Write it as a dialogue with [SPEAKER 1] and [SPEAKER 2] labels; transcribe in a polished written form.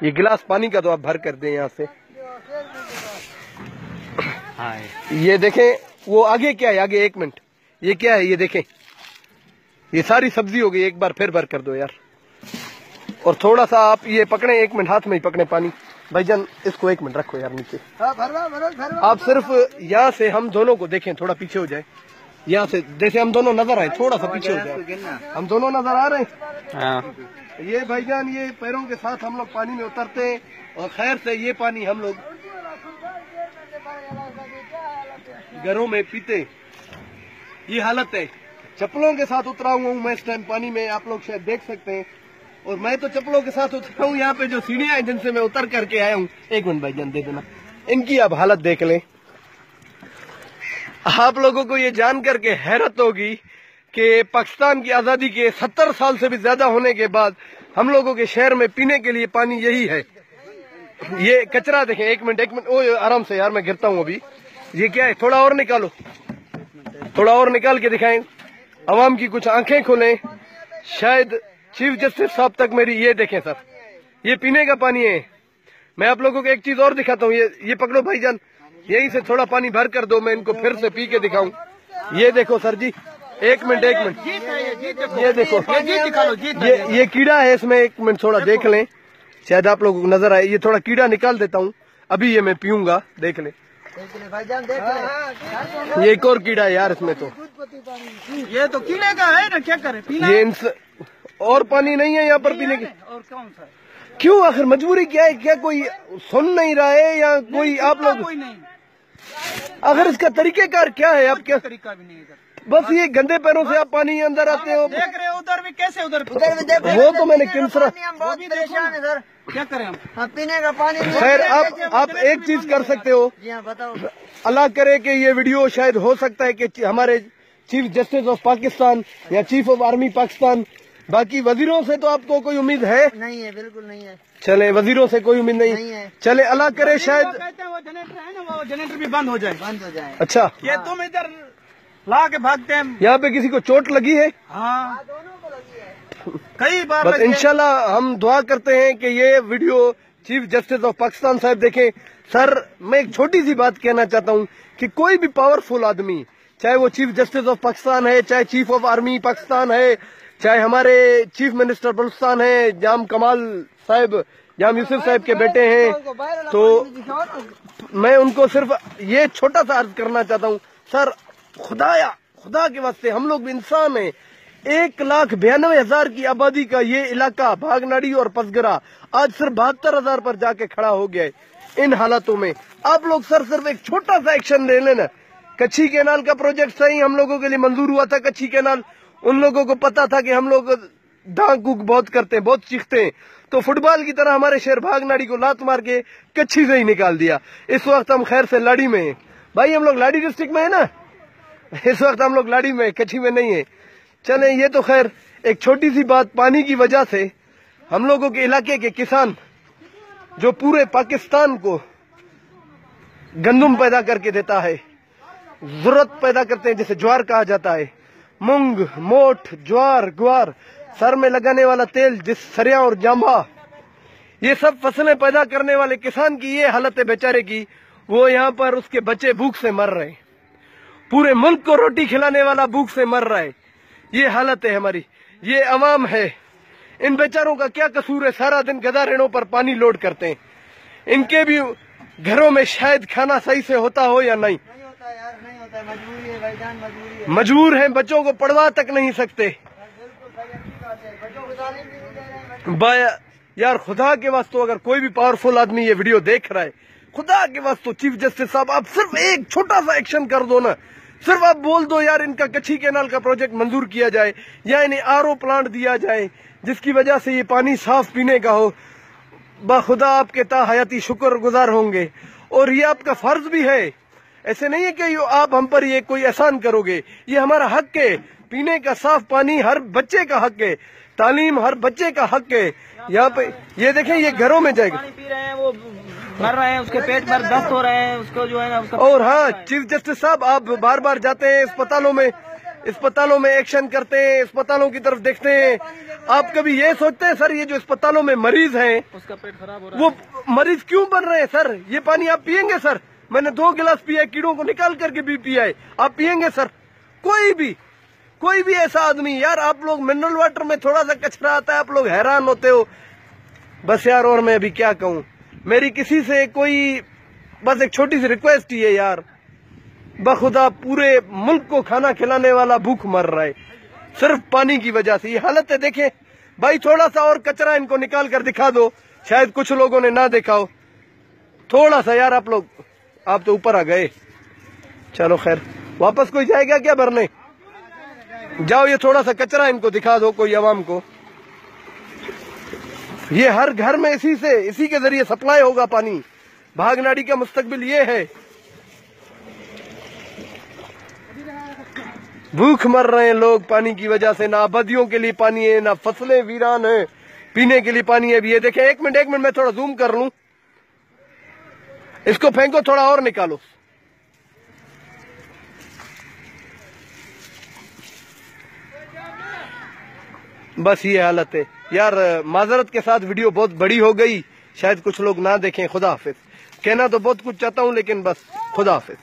[SPEAKER 1] ये गिलास पानी का तो आप भर कर दें यहाँ से। ये देखें वो आगे क्या है, आगे 1 मिनट, ये क्या है ये देखें, ये सारी सब्जी हो गई। एक बार फिर भर कर दो यार। और थोड़ा सा आप ये पकड़े, 1 मिनट हाथ में ही पकड़े पानी। भाईजान इसको 1 मिनट रखो यार नीचे। आप सिर्फ यहाँ से हम दोनों को देखें, थोड़ा पीछे हो जाए यहाँ से, जैसे हम दोनों नजर आए, थोड़ा सा पीछे हो जाए। हम दोनों नजर आ रहे हैं। ये भाईजान ये पैरों के साथ हम लोग पानी में उतरते हैं और खैर से ये पानी हम लोग घरों में पीते। ये हालत है। चप्पलों के साथ उतरा हुआ हूँ मैं इस टाइम पानी में, आप लोग शायद देख सकते हैं। और मैं तो चप्पलों के साथ उतरा हूँ। यहाँ पे जो सीढ़ियाँ हैं जिनसे मैं उतर करके आया हूँ, 1 मिनट भाईजान दे देना, इनकी आप हालत देख लें। आप लोगों को ये जान करके हैरत होगी कि पाकिस्तान की आजादी के 70 साल से भी ज्यादा होने के बाद हम लोगों के शहर में पीने के लिए पानी यही है। ये कचरा देखें, 1 मिनट, ओ आराम से यार, मैं गिरता हूँ अभी। ये क्या है, थोड़ा और निकालो, थोड़ा और निकाल के दिखाएं, अवाम की कुछ आंखें खोलें। शायद चीफ जस्टिस साहब तक मेरी, ये देखें सर, ये पीने का पानी है। मैं आप लोगों को एक चीज और दिखाता हूँ। ये पकड़ो भाईजान, यहीं से थोड़ा पानी भर कर दो, मैं इनको फिर से पी के दिखाऊं। ये देखो सर जी, 1 मिनट, ये देखो, ये कीड़ा है इसमें, 1 मिनट थोड़ा देख लें, शायद आप लोगों को नजर आए। ये थोड़ा कीड़ा निकाल देता हूँ, अभी ये मैं पीऊंगा, देख ले भाईजान, देख ले। ये एक और कीड़ा है यार इसमें, तो
[SPEAKER 2] ये तो कीड़े का है ना, क्या करे,
[SPEAKER 1] ये और पानी नहीं है यहाँ पर पीने के।
[SPEAKER 2] और कौन सा,
[SPEAKER 1] क्यों आखिर मजबूरी क्या है? क्या कोई सुन नहीं रहा है या कोई आप लोग,
[SPEAKER 2] कोई नहीं।
[SPEAKER 1] अगर इसका तरीकेकार क्या है? आप क्या
[SPEAKER 2] तरीका भी नहीं है,
[SPEAKER 1] बस ये गंदे पैरों से आप पानी अंदर आते हो।
[SPEAKER 2] देख रहे हो उधर भी कैसे, उधर
[SPEAKER 1] भी देखो, वो तो मैंने किमसरा,
[SPEAKER 2] बहुत परेशान है सर, क्या करें हम पीने का पानी।
[SPEAKER 1] खैर आप एक चीज कर सकते हो,
[SPEAKER 2] बताओ,
[SPEAKER 1] अल्लाह करे कि ये वीडियो शायद हो सकता है कि हमारे चीफ जस्टिस ऑफ पाकिस्तान या चीफ ऑफ आर्मी पाकिस्तान, बाकी वजीरों से तो आपको कोई उम्मीद है?
[SPEAKER 2] नहीं है, बिल्कुल नहीं है।
[SPEAKER 1] चले, वजीरों से कोई उम्मीद नहीं
[SPEAKER 2] है।
[SPEAKER 1] चले, अल्लाह करे शायद
[SPEAKER 2] कहते हैं वो जनरेटर है ना, वो जनरेटर भी बंद हो जाए,
[SPEAKER 1] अच्छा,
[SPEAKER 2] ये तुम इधर ला के भागते हैं।
[SPEAKER 1] यहाँ पे किसी को चोट लगी है?
[SPEAKER 2] हाँ, दोनों को लगी है, कई बार।
[SPEAKER 1] बस इंशाल्लाह हम दुआ करते हैं कि ये video chief justice of Pakistan साहब देखें। सर मैं एक छोटी सी बात कहना चाहता हूँ कि कोई भी पावरफुल आदमी, चाहे वो चीफ जस्टिस ऑफ पाकिस्तान है, चाहे चीफ ऑफ आर्मी पाकिस्तान है, चाहे हमारे चीफ मिनिस्टर बलूचिस्तान है, जाम कमाल साहब, जाम यूसुफ साहब के बेटे हैं, तो मैं उनको सिर्फ ये छोटा सा अर्ज करना चाहता हूँ, सर खुदा के वास्ते हम लोग भी इंसान हैं। 1,92,000 की आबादी का ये इलाका भागनाड़ी और पसगरा आज सिर्फ 72,000 पर जाके खड़ा हो गया है। इन हालातों में आप लोग सर सिर्फ एक छोटा सा एक्शन ले लेना। कच्छी कैनाल का प्रोजेक्ट सही हम लोगों के लिए मंजूर हुआ था। कच्छी कैनाल, उन लोगों को पता था कि हम लोग डांक कुक बहुत करते हैं, बहुत चीखते हैं, तो फुटबॉल की तरह हमारे शहर भागनाड़ी को लात मार के कच्छी से ही निकाल दिया। इस वक्त हम खैर से लाड़ी में हैं भाई, हम लोग लाड़ी डिस्ट्रिक्ट में है ना, इस वक्त हम लोग लाड़ी में, कच्छी में नहीं है। चले, ये तो खैर एक छोटी सी बात। पानी की वजह से हम लोगों के इलाके के किसान जो पूरे पाकिस्तान को गंदम पैदा करके देता है, जरूरत पैदा करते हैं, जिसे ज्वार कहा जाता है, मूंग, मोठ, ज्वार, ग्वार, सर में लगाने वाला तेल, जिस सरिया और जांबा, ये सब फसलें पैदा करने वाले किसान की ये हालत है बेचारे की। वो यहाँ पर उसके बच्चे भूख से मर रहे हैं, पूरे मुल्क को रोटी खिलाने वाला भूख से मर रहा है। ये हालत है हमारी, ये अवाम है। इन बेचारों का क्या कसूर है? सारा दिन गधा रेड़ों पर पानी लोड करते हैं। इनके भी घरों में शायद खाना सही से होता हो या नहीं,
[SPEAKER 2] नहीं होता यार, नहीं होता, मजबूरी है भाईजान, मजबूरी है।
[SPEAKER 1] मजबूर हैं, बच्चों को पढ़वा तक नहीं सकते। यार खुदा के वास्ते अगर कोई भी पावरफुल आदमी ये वीडियो देख रहा है, खुदा के वास्ते चीफ जस्टिस साहब आप सिर्फ एक छोटा सा एक्शन कर दो ना। सिर्फ आप बोल दो यार इनका कच्छी कैनाल का प्रोजेक्ट मंजूर किया जाए या इन्हें आरओ प्लांट दिया जाए जिसकी वजह से ये पानी साफ पीने का हो। बाखुदा आपके ताहयाती शुक्र गुजार होंगे और ये आपका फर्ज भी है। ऐसे नहीं है कि आप हम पर ये कोई एहसान करोगे, ये हमारा हक है। पीने का साफ पानी हर बच्चे का हक है, तालीम हर बच्चे का हक है। यहाँ पे ये देखें, ये घरों में जाएगा,
[SPEAKER 2] पानी पी रहे हैं, वो मर रहे हैं, उसके पेट में दस्त हो रहे हैं, उसको जो है ना उसका।
[SPEAKER 1] और हाँ चीफ जस्टिस साहब, आप बार बार जाते हैं अस्पतालों में, अस्पतालों में एक्शन करते हैं, अस्पतालों की तरफ देखते हैं। आप कभी ये सोचते हैं सर, ये जो अस्पतालों में मरीज हैं
[SPEAKER 2] उसका पेट खराब हो रहा
[SPEAKER 1] वो मरीज क्यों बन रहे हैं सर? ये पानी आप पियेंगे सर? मैंने 2 गिलास पिया, कीड़ों को निकाल करके भी पिया है। आप पियेंगे सर? कोई भी ऐसा आदमी, यार आप लोग मिनरल वाटर में थोड़ा सा कचरा आता है, आप लोग हैरान होते हो। बस यार, और मैं अभी क्या कहूँ, मेरी किसी से कोई बस एक छोटी सी रिक्वेस्ट ही है यार, बखुदा पूरे मुल्क को खाना खिलाने वाला भूख मर रहा है सिर्फ पानी की वजह से। ये हालत है, देखें भाई, थोड़ा सा और कचरा इनको निकाल कर दिखा दो, शायद कुछ लोगों ने ना देखा हो। थोड़ा सा यार, आप तो ऊपर आ गए। चलो खैर, वापस कोई जाएगा क्या भरने? जाओ, ये थोड़ा सा कचरा इनको दिखा दो कोई अवाम को। ये हर घर में इसी के जरिए सप्लाई होगा पानी। भागनाड़ी का मुस्तकबिल ये है। भूख मर रहे हैं लोग पानी की वजह से, ना आबादियों के लिए पानी है, ना फसलें वीरान है, पीने के लिए पानी है। अभी ये देखें, एक मिनट मैं थोड़ा जूम कर लूं, इसको फेंको, थोड़ा और निकालो। बस ये हालत है यार। माजरत के साथ वीडियो बहुत बड़ी हो गई, शायद कुछ लोग ना देखें। खुदा हाफिज। कहना तो बहुत कुछ चाहता हूं, लेकिन बस खुदा हाफिज।